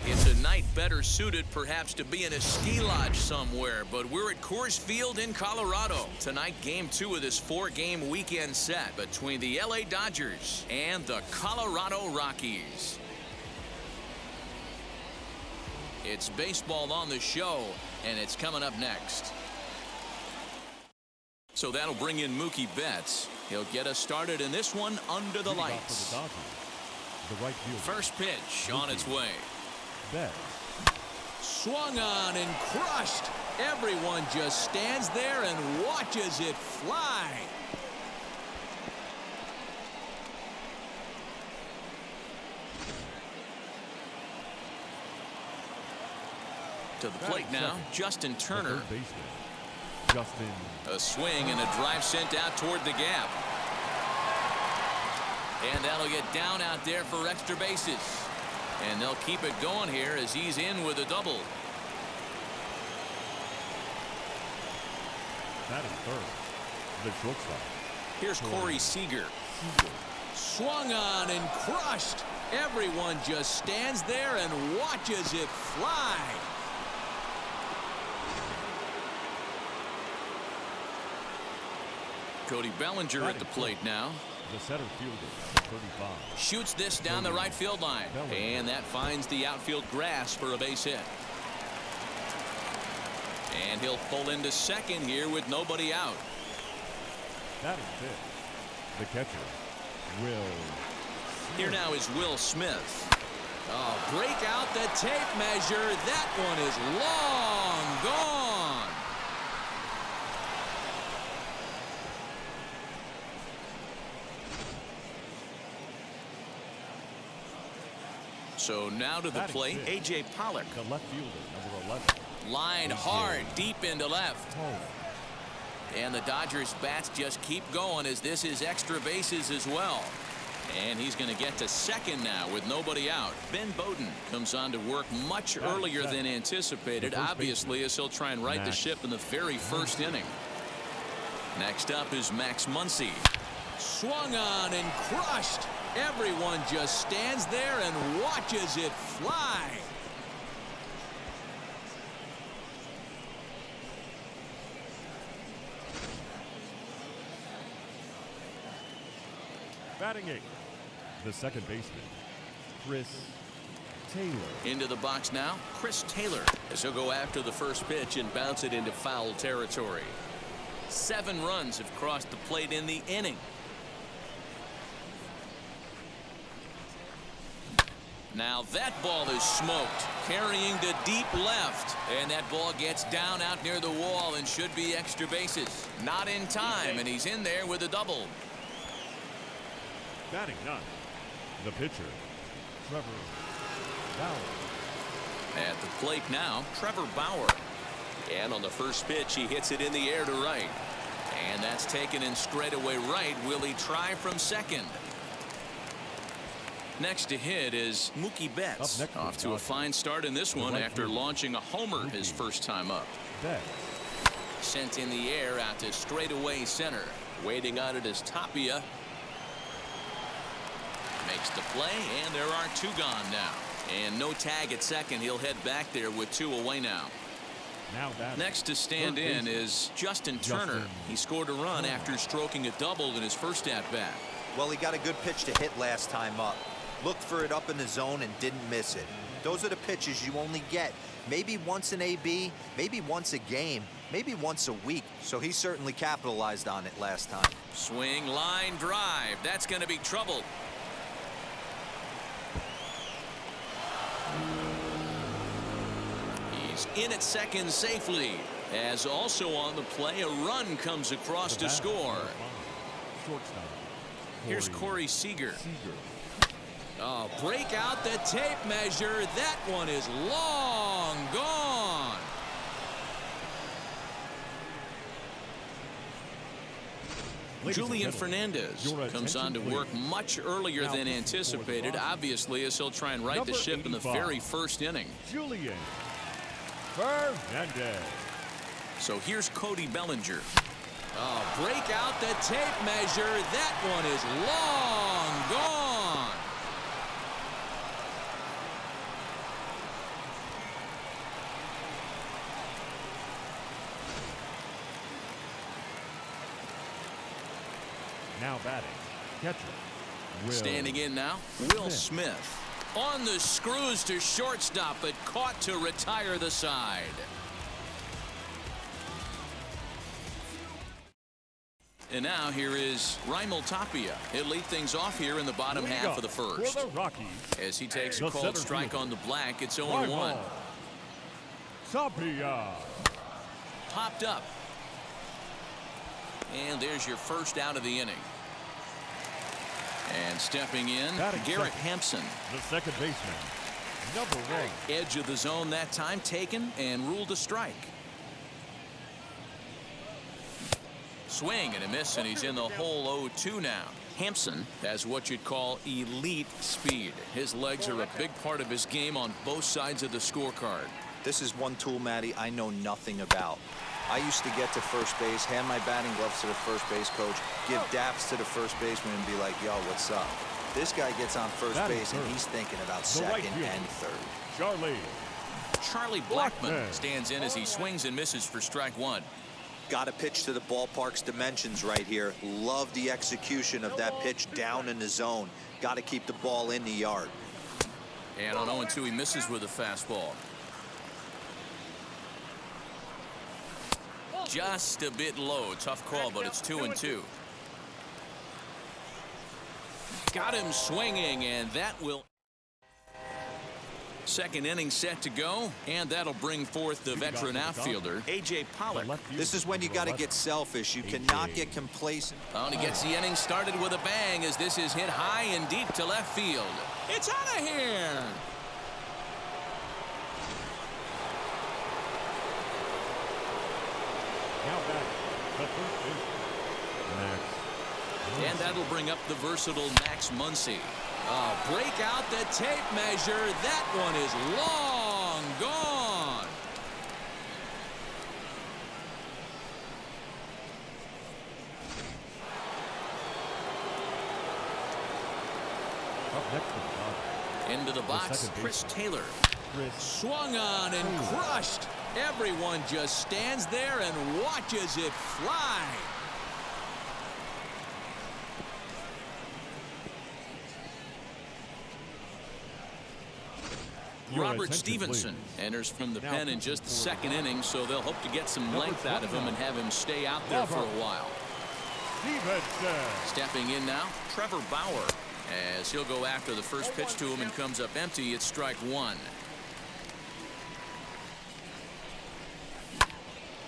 It's a night better suited perhaps to be in a ski lodge somewhere, but we're at Coors Field in Colorado. Tonight, game 2 of this 4-game weekend set between the LA Dodgers and the Colorado Rockies. It's baseball on the show, and it's coming up next. So that'll bring in Mookie Betts. He'll get us started in this one under the lights. First pitch on its way. Swung on and crushed. Everyone just stands there and watches it fly. To the plate now, Justin Turner. A swing and a drive sent out toward the gap. And that'll get down out there for extra bases. And they'll keep it going here as he's in with a double. That is third. The shortstop. Here's Corey Seager. Swung on and crushed. Everyone just stands there and watches it fly. Cody Bellinger at the plate now. The center fielder, 35. Shoots this down the right field line. And that finds the outfield grass for a base hit. And he'll pull into second here with nobody out. That is it. The catcher, Will Smith. Here now is Will Smith. Oh, break out the tape measure. That one is long gone. So now to the plate, A.J. Pollock. The left fielder, number 11. Line hard, deep into left. And the Dodgers bats just keep going as this is extra bases as well. And he's going to get to second now with nobody out. Ben Bowden comes on to work much earlier than anticipated, obviously, as he'll try and right the ship in the very first inning. Next up is Max Muncy. Swung on and crushed. Everyone just stands there and watches it fly. Batting eighth, the second baseman, Chris Taylor. Into the box now, Chris Taylor, as he'll go after the first pitch and bounce it into foul territory. 7 runs have crossed the plate in the inning. Now that ball is smoked, carrying to deep left, and that ball gets down out near the wall and should be extra bases. Not in time, and he's in there with a double. Batting ninth, the pitcher, Trevor Bauer. At the plate now, Trevor Bauer. And on the first pitch, he hits it in the air to right. And that's taken in straightaway right. Will he try from second? Next to hit is Mookie Betts. Off to a fine start in this one after launching a homer his first time up. Sent in the air out to straightaway center. Waiting on it is Tapia. Makes the play, and there are 2 gone now. And no tag at second. He'll head back there with 2 away now. Next to stand in is Justin Turner. He scored a run after stroking a double in his first at-bat. Well, he got a good pitch to hit last time up. Looked for it up in the zone and didn't miss it. Those are the pitches you only get maybe once an AB, maybe once a game, maybe once a week. So he certainly capitalized on it last time. Swing, line, drive. That's going to be trouble. He's in at second safely, as also on the play a run comes across to score. Here's Corey Seager. Oh, break out the tape measure. That one is long gone. Ladies and Julian gentlemen, Fernandez your comes on to attention, work please. much earlier Now than for anticipated, the fourth obviously, as he'll try and right the Number ship in the 85. very first inning. Julian Fernandez. So here's Cody Bellinger. Break out the tape measure. That one is long gone. Now batting, catcher. Will Standing in now, Will Smith. On the screws to shortstop, but caught to retire the side. And now here is Raimel Tapia. He'll lead things off here in the bottom Leading half up of the for first. the Rockies, As he takes a the cold center strike fielder. on the black, it's 0-1. Raimel Tapia. Popped up. And there's your first out of the inning. And stepping in, Batting Garrett second. Hampson. The second baseman, number 1. Edge of the zone that time taken and ruled a strike. Swing and a miss, and he's in the hole 0-2 now. Hampson has what you'd call elite speed. His legs are a big part of his game on both sides of the scorecard. This is one tool, Matty, I know nothing about. I used to get to first base, hand my batting gloves to the first base coach, give daps to the first baseman, and be like, yo, what's up? This guy gets on first Batting base, and third. he's thinking about The right second fielder. and third. Charlie Blackman Blackman. stands in as he swings and misses for strike one. Got to pitch to the ballpark's dimensions right here. Love the execution of that pitch down in the zone. Got to keep the ball in the yard. And on 0-2, he misses with a fastball. Just a bit low. Tough call, but it's 2-2. Got him swinging, and that will... Second inning set to go, and that'll bring forth the veteran outfielder, A.J. Pollock. This is when you got to get selfish. You cannot get complacent. Oh, and he gets the inning started with a bang as this is hit high and deep to left field. It's out of here. Now back, the first baseman, Max. And that'll bring up the versatile Max Muncy. Break out the tape measure. That one is long gone. Up next to the top, Into the box, second Chris baseman. Taylor. Chris Swung on and crushed. Everyone just stands there and watches it fly. Your Robert attention, Stevenson please. enters from the Now pen in pitching just the for the second inning, so they'll hope to get some Number length out of him 29. and have him stay out there for a Robert. while. Stevenson. Stepping in now, Trevor Bauer, as he'll go after the first pitch to him and comes up empty. It's strike one.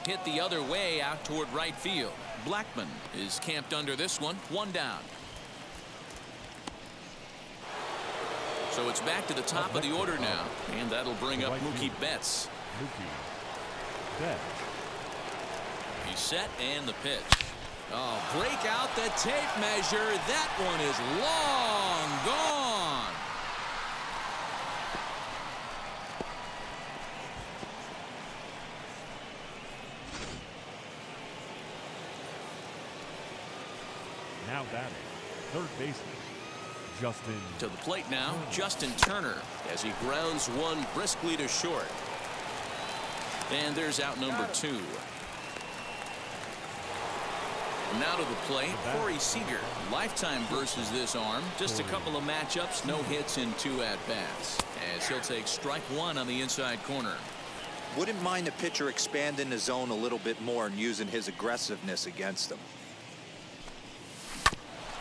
Hit the other way out toward right field. Blackman is camped under this one. One down. So it's back to the top of the order now, and that'll bring up Right Mookie field. Betts. Mookie Betts. He's set and the pitch. Break out the tape measure. That one is long gone. Now batting, third baseman, Justin. To the plate now, Justin Turner, as he grounds one briskly to short. And there's out number two. Now to the plate, Corey Seager. Lifetime versus this arm. Just a couple of matchups, no hits in 2 at-bats. As he'll take strike one on the inside corner. Wouldn't mind the pitcher expanding the zone a little bit more and using his aggressiveness against him.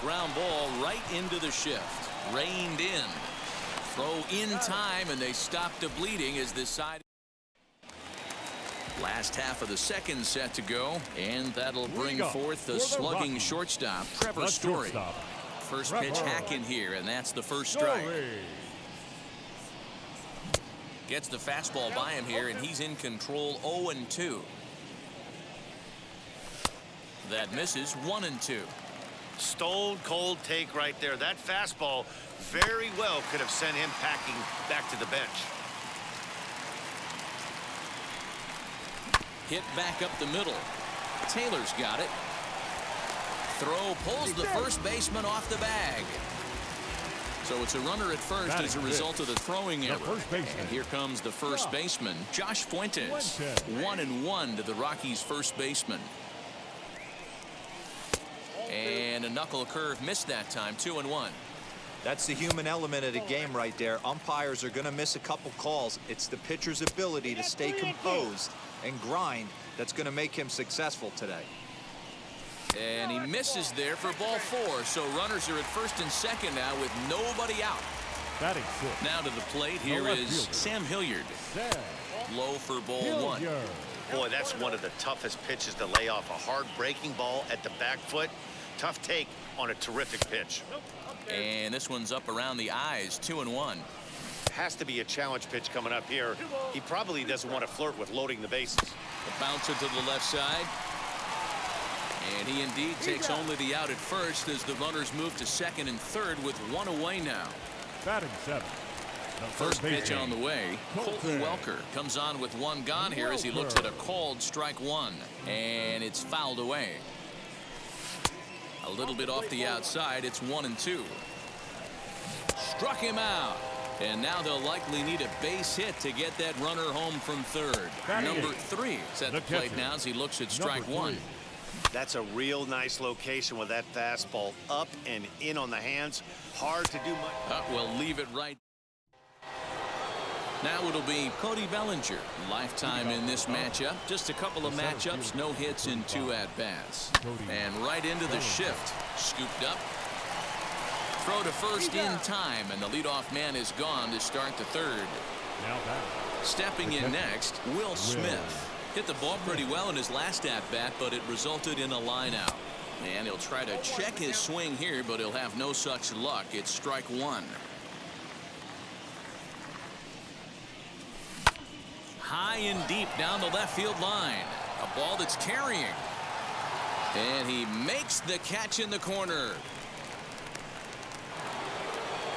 Ground ball right into the shift. Reined in. Throw in time, and they stop the bleeding as this side. Last half of the second set to go, and that'll bring forth the slugging shortstop, Trevor Story. First pitch hack in here, and that's the first strike. Gets the fastball by him here, and he's in control. 0-2. That misses. 1-2. Stone cold take right there. That fastball very well could have sent him packing back to the bench. Hit back up the middle. Taylor's got it. Throw pulls the first baseman off the bag. So it's a runner at first as a result of the throwing error. And here comes the first baseman, Josh Fuentes. 1-1 to the Rockies' first baseman. And a knuckle curve missed that time. 2-1. That's the human element of the game right there. Umpires are going to miss a couple calls. It's the pitcher's ability to stay composed and grind that's going to make him successful today. And he misses there for ball 4. So runners are at first and second now with nobody out. Now to the plate here is Sam Hilliard. Low for ball 1. Boy, that's one of the toughest pitches to lay off. A hard breaking ball at the back foot. Tough take on a terrific pitch. And this one's up around the eyes. 2-1. Has to be a challenge pitch coming up here. He probably doesn't want to flirt with loading the bases. A bouncer to the left side. And he indeed takes only the out at first as the runners move to second and third with one away now. Batting 7. First pitch on the way. Colton Welker comes on with one gone here as he looks at a called strike 1. And it's fouled away. A little bit off the outside. It's 1-2. Struck him out. And now they'll likely need a base hit to get that runner home from third. Number 3 is at the plate now as he looks at strike 1. That's a real nice location with that fastball up and in on the hands. Hard to do much. We'll leave it right. Now it'll be Cody Bellinger. Lifetime in this matchup. Just a couple of matchups, no hits in 2 at-bats. And right into the shift. Scooped up. Throw to first in time, and the leadoff man is gone to start the third. Stepping in next, Will Smith. Hit the ball pretty well in his last at-bat, but it resulted in a line out. And he'll try to check his swing here, but he'll have no such luck. It's strike 1. High and deep down the left field line. A ball that's carrying. And he makes the catch in the corner.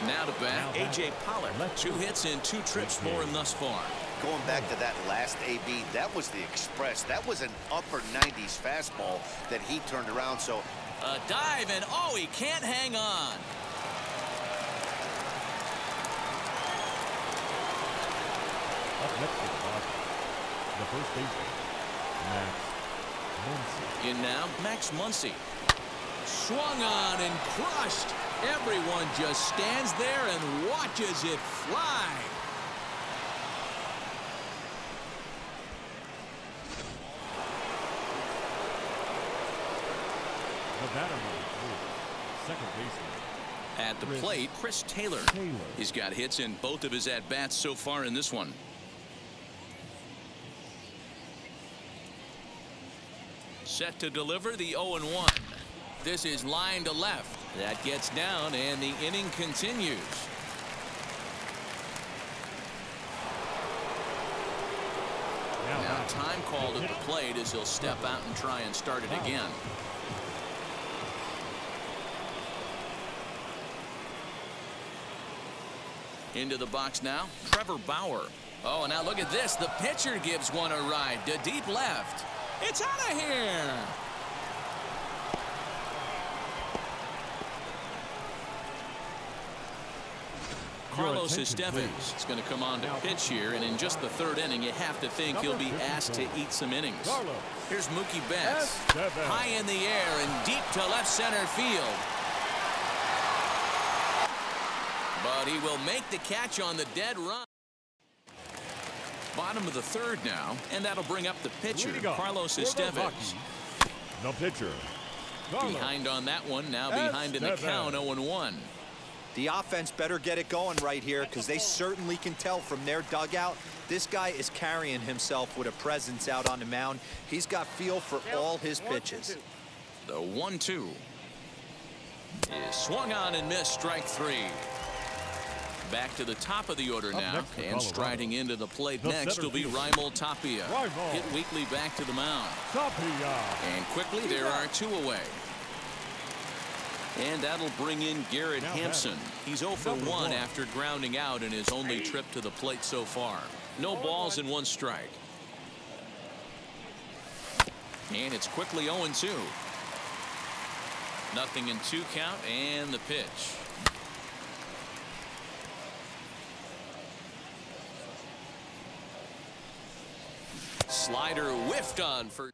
Now to bat, A.J. Pollock. 2 hits and 2 trips for him thus far. Going back to that last AB, that was the express. That was an upper 90s fastball that he turned around. So a dive, and oh, he can't hang on. Up next is the first baseman, Max Muncy. In now, Max Muncy. Swung on and crushed. Everyone just stands there and watches it fly. The batter number 3, second baseman. At the plate, Chris Taylor. He's got hits in both of his at-bats so far in this one. Set to deliver the 0-1. This is line to left. That gets down, and the inning continues. Now time called at the plate as he'll step out and try and start it again. Into the box now, Trevor Bauer. Oh, and now look at this. The pitcher gives one a ride to deep left. It's out of here. Carlos Estevez is going to come on to pitch here, and in just the third inning, you have to think he'll be asked to eat some innings. Here's Mookie Betts. High in the air and deep to left center field. But he will make the catch on the dead run. Bottom of the third now, and that'll bring up the pitcher, Carlos Estevez. The pitcher. Behind on that one, now behind in the count, 0-1. The offense better get it going right here because they certainly can tell from their dugout this guy is carrying himself with a presence out on the mound. He's got feel for all his pitches. The 1-2 is swung on and missed, strike 3. Back to the top of the order now, and striding into the plate next will be Raimel Tapia. Hit weekly back to the mound. And quickly there are 2 away. And that'll bring in Garrett Hampson. He's 0 for 1 after grounding out in his only trip to the plate so far. No balls and 1 strike. And it's quickly 0-2. Nothing in 2 count, and the pitch. Slider whiffed on for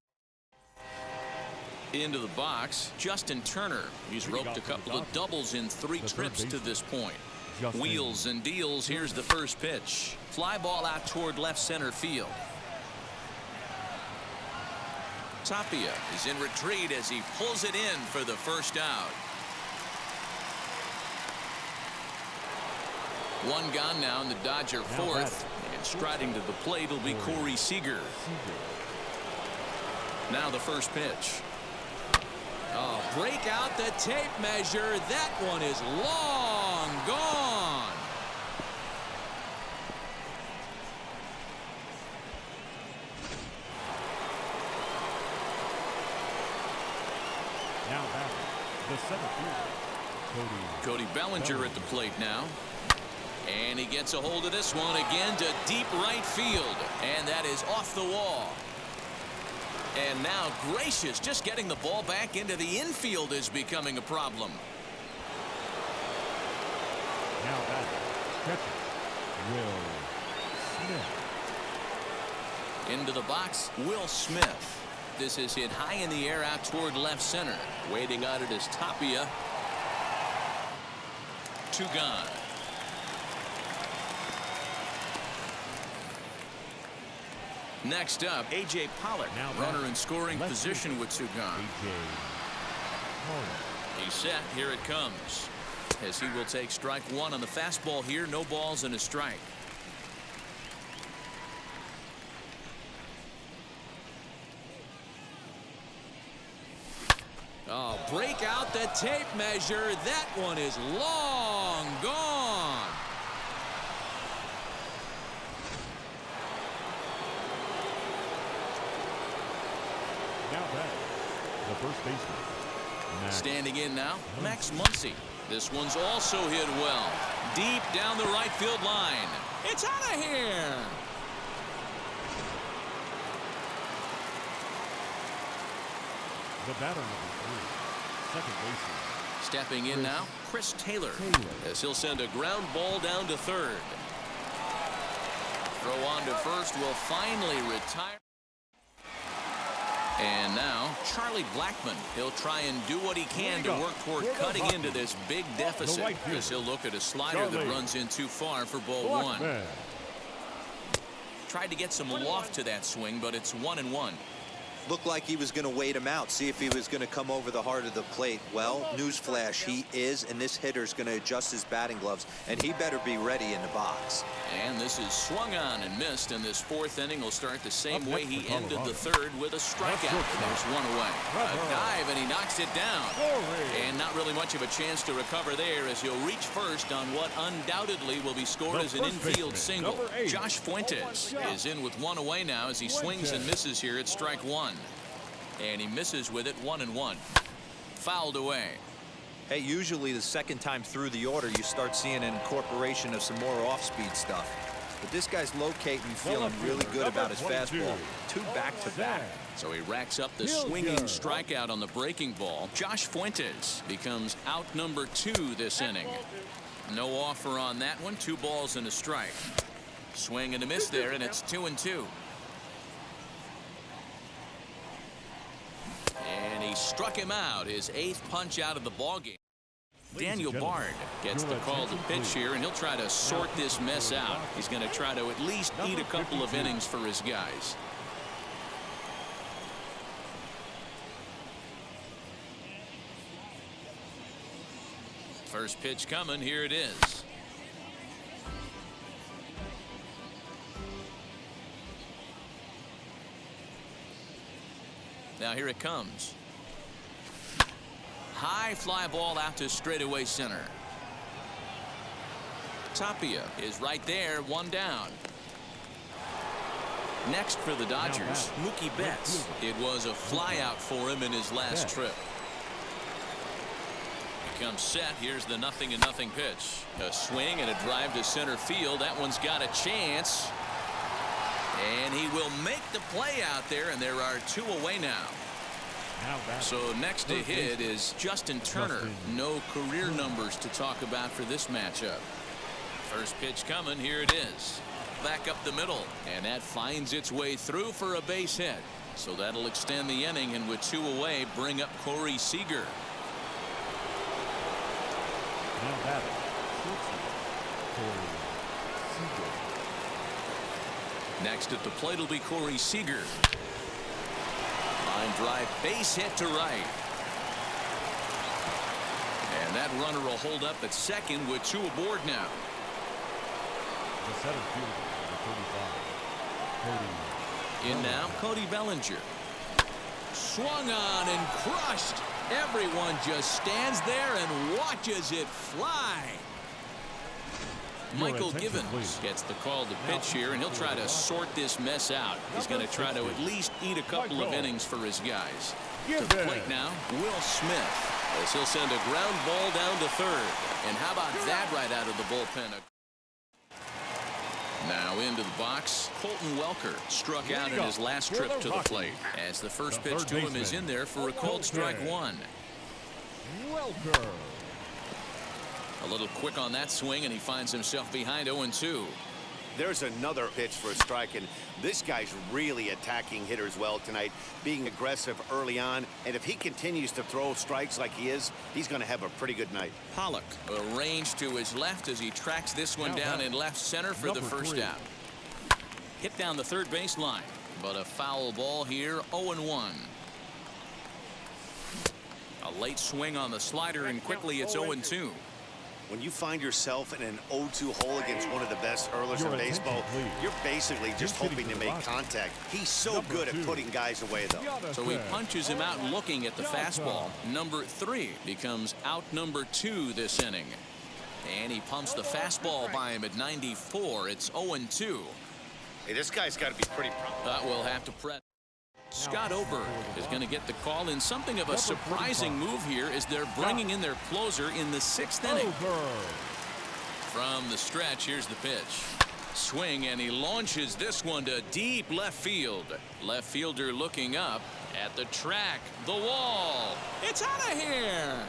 into the box. Justin Turner. He's roped a couple of doubles in 3 trips to this point. Wheels and deals. Here's the first pitch. Fly ball out toward left center field. Tapia is in retreat as he pulls it in for the first out. 1 gone now in the Dodger 4th. And striding to the plate will be Corey Seager. Now the first pitch. Oh, break out the tape measure. That one is long gone. Now back, the center fielder, Cody Bellinger at the plate now. And he gets a hold of this one again to deep right field. And that is off the wall. And now Gracious just getting the ball back into the infield is becoming a problem. Now back, catcher, Will Smith. Into the box, Will Smith. This is hit high in the air out toward left center. Waiting on it is Tapia. 2 gone. Next up, A.J. Pollock, runner in scoring position with 2 gone. He's set. Here it comes. As he will take strike 1 on the fastball here. No balls and a strike. Oh, break out the tape measure. That one is long gone. Now back, the first baseman. Standing in now, Max Muncy. This one's also hit well. Deep down the right field line. It's out of here. The batter number 3, second baseman. Stepping in now, Chris Taylor. As he'll send a ground ball down to third. Throw on to first will finally retire. And now Charlie Blackmon. He'll try and do what he can to work toward cutting into this big deficit. As he'll look at a slider that runs in too far for ball 1. Tried to get some loft to that swing, but it's 1-1. Looked like he was going to wait him out, see if he was going to come over the heart of the plate. Well, newsflash, he is, and this hitter's going to adjust his batting gloves, and he better be ready in the box. And this is swung on and missed, and this 4th inning will start the same way he ended the 3rd with a strikeout. There's 1 away. A dive, and he knocks it down. And not really much of a chance to recover there as he'll reach first on what undoubtedly will be scored as an infield single. Josh Fuentes is in with 1 away now as he swings and misses here at strike 1. And he misses with it 1-1. Fouled away. Hey, usually the second time through the order, you start seeing an incorporation of some more off-speed stuff. But this guy's locating, feeling really good about his fastball. 2 back-to-back. So he racks up the swinging strikeout on the breaking ball. Josh Fuentes becomes out number 2 this inning. No offer on that one. 2 balls and a strike. Swing and a miss there, and it's 2-2. And he struck him out, his 8th punch out of the ballgame. Daniel Bard gets the call to pitch here, and he'll try to sort this mess out. He's going to try to at least eat a couple of innings for his guys. First pitch coming. Here it is. Now here it comes. High fly ball out to straightaway center. Tapia is right there, 1 down. Next for the Dodgers, Mookie Betts. It was a fly out for him in his last trip. becomes set. Here's the 0-0 pitch. A swing and a drive to center field. That one's got a chance. And he will make the play out there, and there are 2 away now. So next to hit is Justin Turner. No career numbers to talk about for this matchup. First pitch coming. Here it is. Back up the middle, and that finds its way through for a base hit. So that'll extend the inning, and with 2 away, bring up Corey Seager. Now batting, Corey Seager. Next at the plate will be Corey Seager. Line drive, base hit to right. And that runner will hold up at second with 2 aboard now. The center fielder, number 35, Cody. In now, Cody Bellinger. Swung on and crushed. Everyone just stands there and watches it fly. Michael Givens gets the call to pitch here, and he'll try to sort this mess out. He's going to try to at least eat a couple of innings for his guys. To the plate now, Will Smith, as he'll send a ground ball down to third. And how about that right out of the bullpen? Now into the box, Colton Welker struck out in his last trip to the plate, as the first pitch to him is in there for a called strike 1. Welker. A little quick on that swing, and he finds himself behind 0-2. There's another pitch for a strike, and this guy's really attacking hitters well tonight, being aggressive early on. And if he continues to throw strikes like he is, he's going to have a pretty good night. Pollock arranged to his left as he tracks this one down in left center for the first out. Hit down the third baseline, but a foul ball here, 0-1. A late swing on the slider, and quickly it's 0-2. When you find yourself in an 0-2 hole against one of the best hurlers in baseball, you're basically just hoping to make contact. He's so good at putting guys away, though. So he punches him out looking at the fastball. Number 3 becomes out number 2 this inning. And he pumps the fastball by him at 94. It's 0-2. Hey, this guy's got to be pretty proud. That will have to press. Scott Oberg is going to get the call in something of a surprising move here as they're bringing in their closer in the 6th inning. From the stretch, here's the pitch. Swing, and he launches this one to deep left field. Left fielder looking up at the track, the wall. It's out of here.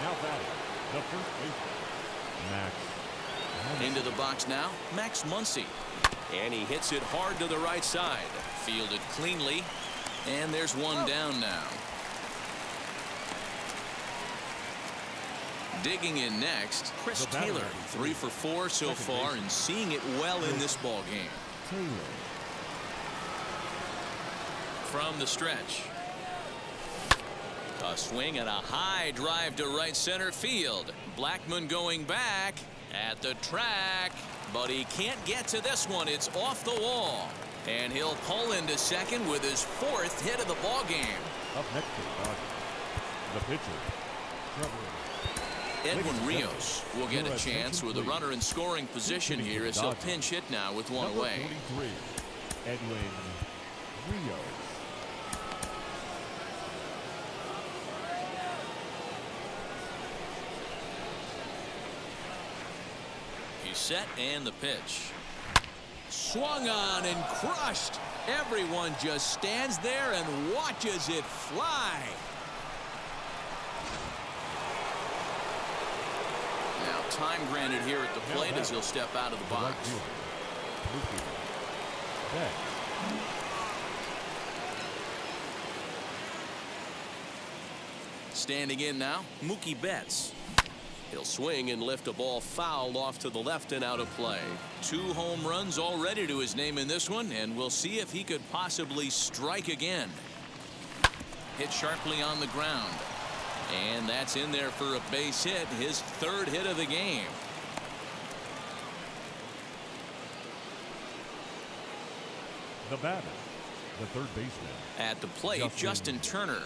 Now batting, the first baseman, Max. Into the box now, Max Muncy. And he hits it hard to the right side. Fielded cleanly. And there's one down now. Digging in next, Chris Taylor. 3 for 4 so far and seeing it well in this ball game. From the stretch. A swing and a high drive to right center field. Blackmon going back at the track, but he can't get to this one. It's off the wall, and he'll pull into second with his 4th hit of the ball game. Up next to the pitcher, Edwin Rios will get a chance with a runner in scoring position here as he'll pinch hit now with one away. Edwin Rios. Set and the pitch. Swung on and crushed. Everyone just stands there and watches it fly. Now time granted here at the plate as he'll step out of the box. Standing in now, Mookie Betts. He'll swing and lift a ball foul off to the left and out of play. 2 home runs already to his name in this one, and we'll see if he could possibly strike again. Hit sharply on the ground. And that's in there for a base hit, his 3rd hit of the game. The batter, the third baseman. At the plate, Justin Turner.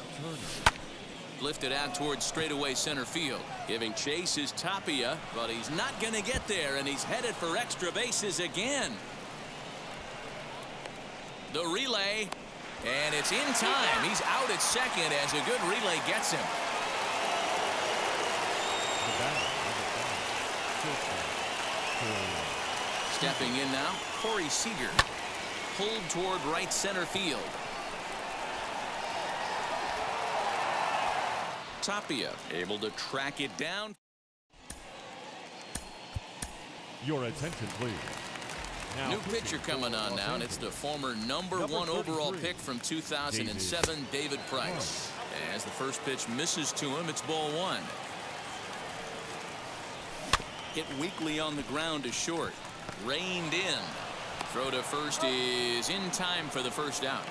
Lifted out towards straightaway center field. Giving chase is Tapia, but he's not going to get there, and he's headed for extra bases again. The relay, And it's in time. He's out at second as a good relay gets him. Stepping in now, Corey Seager. Pulled toward right center field. Tapia able to track it down. Your attention, please. Now New pitcher coming on now, and it's the former number 1 overall pick from 2007, David Price. As the first pitch misses to him, it's ball 1. Hit weakly on the ground to short. Reined in. Throw to first is in time for the first out.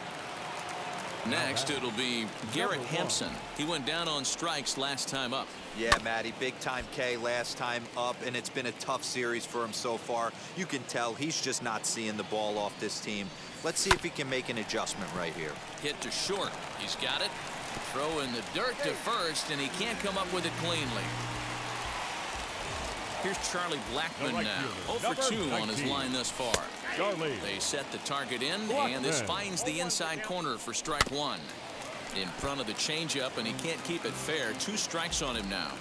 Next, it'll be Garrett Hampson. He went down on strikes last time up. Yeah, Matty, big time K last time up, and it's been a tough series for him so far. You can tell he's just not seeing the ball off this team. Let's see if he can make an adjustment right here. Hit to short. He's got it. Throw in the dirt to first, and he can't come up with it cleanly. Here's Charlie Blackmon now. 0 for 2 on his line thus far. They set the target in, and this finds the inside corner for strike 1. In front of the changeup, and he can't keep it fair. 2 strikes on him now.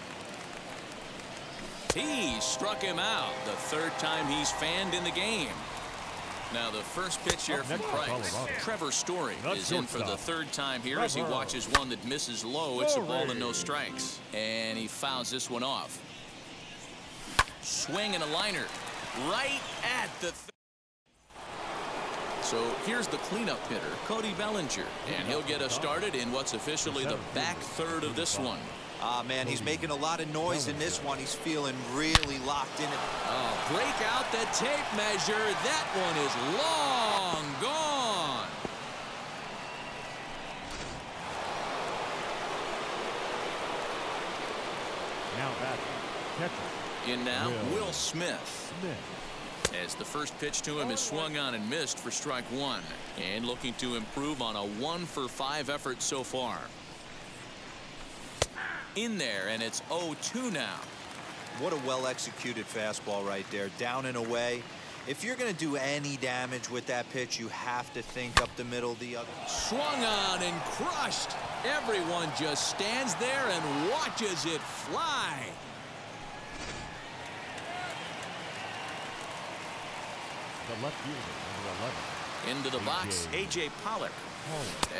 He struck him out. The 3rd time he's fanned in the game. Now the first pitch here from Price. Trevor Story is in for the 3rd time here as he watches one that misses low. It's a ball and no strikes. And he fouls this one off. Swing and a liner right at the so here's the cleanup hitter, Cody Bellinger, and he'll get us started in what's officially the back third of this one. Man, he's making a lot of noise in this one. He's feeling really locked in. Break out the tape measure. That one is long gone. Now back, catcher. In now, Will Smith. As the first pitch to him is swung on and missed for strike 1. And looking to improve on a 1 for 5 effort so far. In there, and it's 0-2 now. What a well-executed fastball right there. Down and away. If you're going to do any damage with that pitch, you have to think up the middle the other. Swung on and crushed. Everyone just stands there and watches it fly. The left fielder, number 11. Into the box, A.J. Pollock.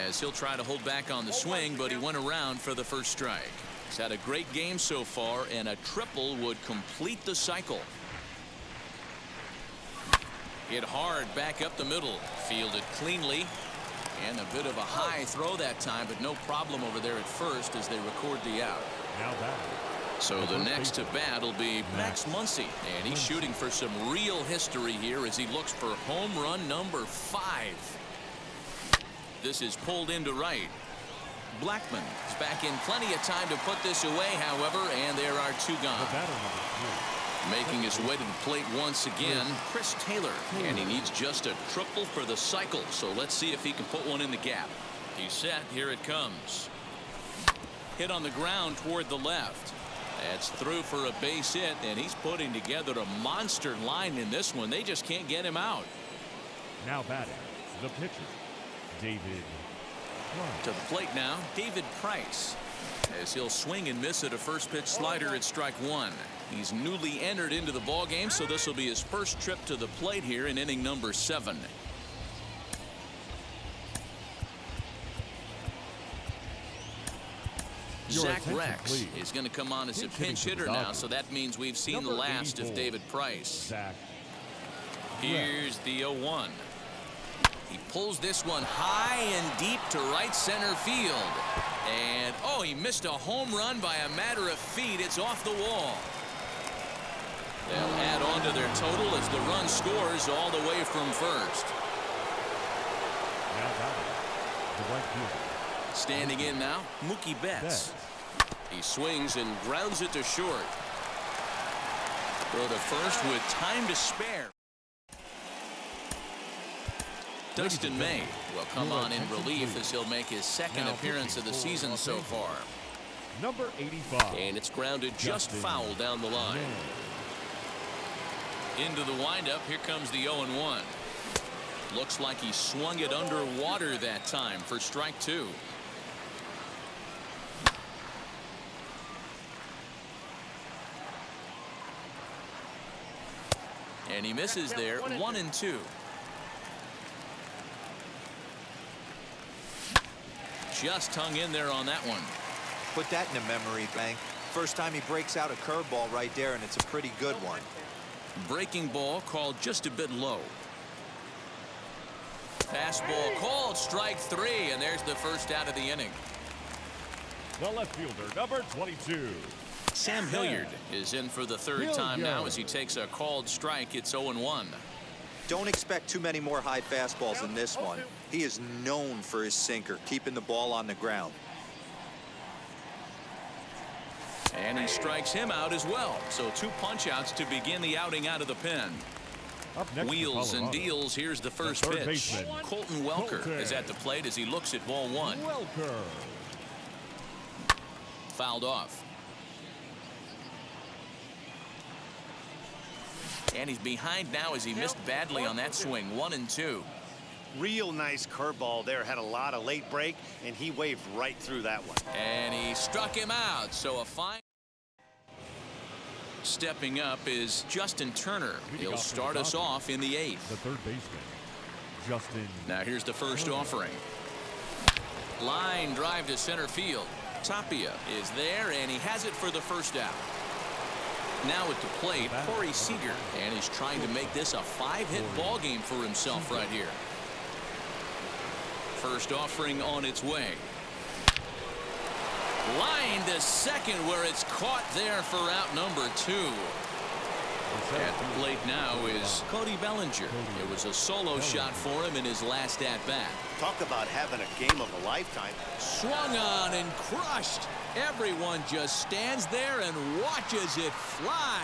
As he'll try to hold back on the swing, but he went around for the first strike. He's had a great game so far, and a triple would complete the cycle. Hit hard back up the middle. Fielded cleanly. And a bit of a high throw that time, but no problem over there at first as they record the out. Now back. So the next to bat will be Max Muncy, and he's shooting for some real history here as he looks for home run number 5. This is pulled into right. Blackmon is back in plenty of time to put this away, however, and there are 2 gone. Making his way to the plate once again, Chris Taylor, and he needs just a triple for the cycle, so let's see if he can put one in the gap. He's set. Here it comes. Hit on the ground toward the left. That's through for a base hit, and he's putting together a monster line in this one. They just can't get him out. Now batting, the pitcher, David Price. To the plate now, David Price. As he'll swing and miss at a first pitch slider at strike 1. He's newly entered into the ball game, so this will be his first trip to the plate here in inning number 7. Zach Rex is going to come on as a pinch hitter now, so that means we've seen the last of David Price. Here's the 0-1. He pulls this one high and deep to right center field. And, oh, he missed a home run by a matter of feet. It's off the wall. They'll add on to their total as the run scores all the way from first. Now batting, the right fielder. Standing in now, Mookie Betts. He swings and grounds it to short. Throw to first with time to spare. Dustin May will come on in relief as he'll make his second appearance of the season so far. Number 85. And it's grounded just foul down the line. Into the windup. Here comes the 0-1. Looks like he swung it underwater that time for strike two. And he misses there. 1-2. Just hung in there on that one. Put that in a memory bank. First time he breaks out a curveball right there, and it's a pretty good one. Breaking ball called just a bit low. Fastball called strike three, and there's the first out of the inning. The left fielder, number 22. Sam Hilliard is in for the third time now as he takes a called strike. It's 0-1. Don't expect too many more high fastballs in this one. He is known for his sinker, keeping the ball on the ground. And he strikes him out as well. So 2 punch-outs to begin the outing out of the pen. Up next Wheels and deals. Here's the first third pitch. baseman, Colton Welker Colton. is at the plate as he looks at ball one. Welker. Fouled off. And he's behind now as he missed badly on that swing. 1-2. Real nice curveball there. Had a lot of late break, and he waved right through that one. And he struck him out. So a fine. Stepping up is Justin Turner. He'll start us off in the 8th. The third baseman, Justin. Now here's the first offering. Line drive to center field. Tapia is there, and he has it for the first out. Now at the plate, Corey Seager, and he's trying to make this a 5-hit ball game for himself right here. First offering on its way. Line to second, where it's caught there for out number 2. At the plate now is Cody Bellinger. It was a solo shot for him in his last at-bat. Talk about having a game of a lifetime. Swung on and crushed. Everyone just stands there and watches it fly.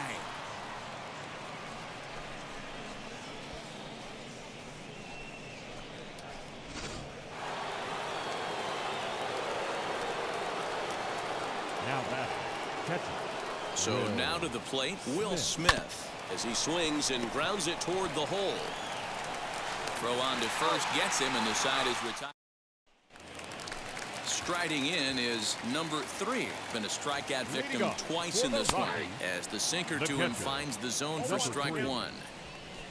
Now back. Catcher. So now to the plate, Will Smith, as he swings and grounds it toward the hole. Throw on to first, gets him, and the side is retired. Striding in is number 3. Been a strikeout victim twice in this one, as the sinker to him finds the zone for strike 1.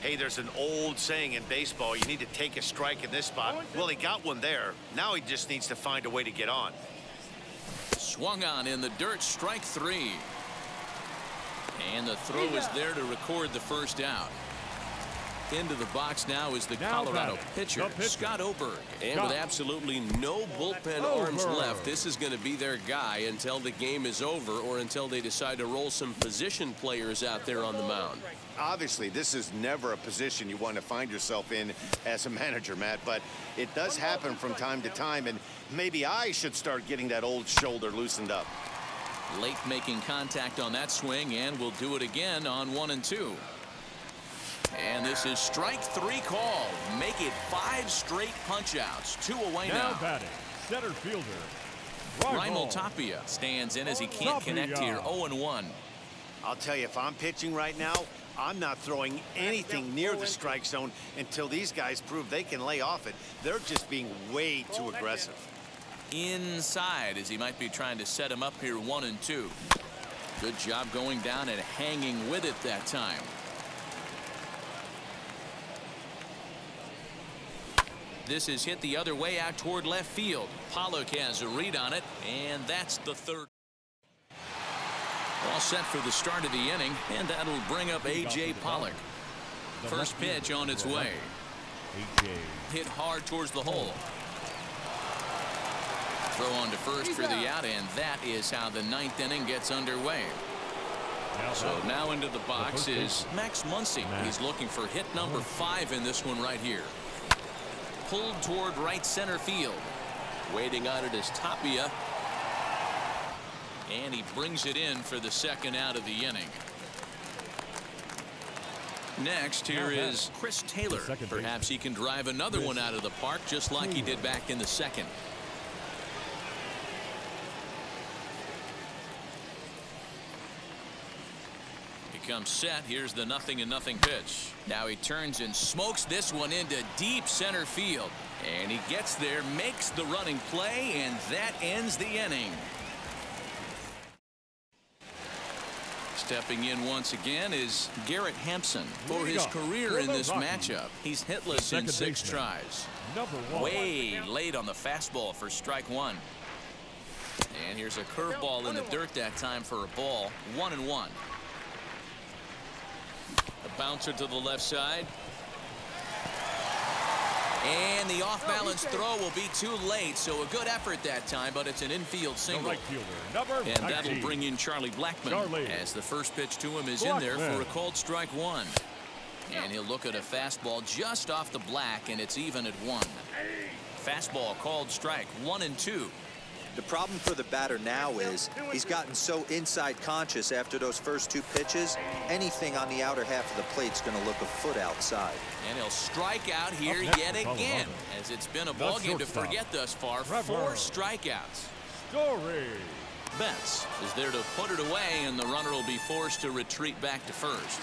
Hey, there's an old saying in baseball, you need to take a strike in this spot. Well, he got one there. Now he just needs to find a way to get on. Swung on in the dirt, strike 3. And the throw is there to record the first out. Into the box now is the Colorado pitcher, Scott Oberg. And with absolutely no bullpen arms left, this is going to be their guy until the game is over or until they decide to roll some position players out there on the mound. Obviously, this is never a position you want to find yourself in as a manager, Matt, but it does happen from time to time, and maybe I should start getting that old shoulder loosened up. Late making contact on that swing, and we'll do it again on 1 and 2. And this is strike 3 called. Make it 5 straight punch-outs. 2 away now. Now batting, center fielder, Raimel Tapia stands in as he can't connect here. 0-1. I'll tell you, if I'm pitching right now, I'm not throwing anything near the strike zone until these guys prove they can lay off it. They're just being way too aggressive. Inside as he might be trying to set him up here. 1 and 2. Good job going down and hanging with it that time. This is hit the other way out toward left field. Pollock has a read on it, and that's the third. All set for the start of the inning, and that'll bring up A.J. Pollock. First pitch on its way. Hit hard towards the hole. Throw on to first for the out, and that is how the 9th inning gets underway. So now into the box is Max Muncy. He's looking for hit number 5 in this one right here. Pulled toward right center field. Waiting on it is Tapia. And he brings it in for the second out of the inning. Next, here is Chris Taylor. Perhaps he can drive another one out of the park just like he did back in the second. comes set. Here's the 0-0 pitch. Now he turns and smokes this one into deep center field. And he gets there, makes the running play, and that ends the inning. Stepping in once again is Garrett Hampson for his career in this matchup. He's hitless in 6 tries. Way late on the fastball for strike 1. And here's a curveball in the dirt that time for a ball. 1-1. A bouncer to the left side. And the off-balance throw will be too late, so a good effort that time, but it's an infield single. And that'll bring in Charlie Blackmon as the first pitch to him is in there for a called strike 1. And he'll look at a fastball just off the black, and it's even at 1. Fastball called strike 1-2. The problem for the batter now is he's gotten so inside conscious after those first 2 pitches. Anything on the outer half of the plate's going to look a foot outside. And he'll strike out here yet again, as it's been a ball game to forget thus far. 4 strikeouts. Betts is there to put it away, and the runner will be forced to retreat back to first.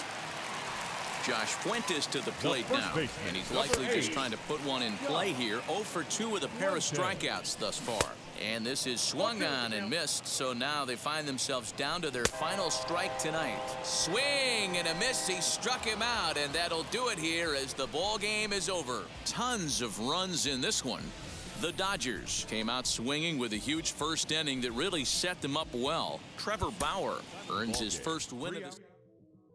Josh Fuentes to the plate now, and he's likely just trying to put one in play here. 0 for 2 with a pair of strikeouts thus far. And this is swung on and missed, so now they find themselves down to their final strike tonight. Swing and a miss. He struck him out, and that'll do it here as the ball game is over. Tons of runs in this one. The Dodgers came out swinging with a huge first inning that really set them up well. Trevor Bauer earns his first win of the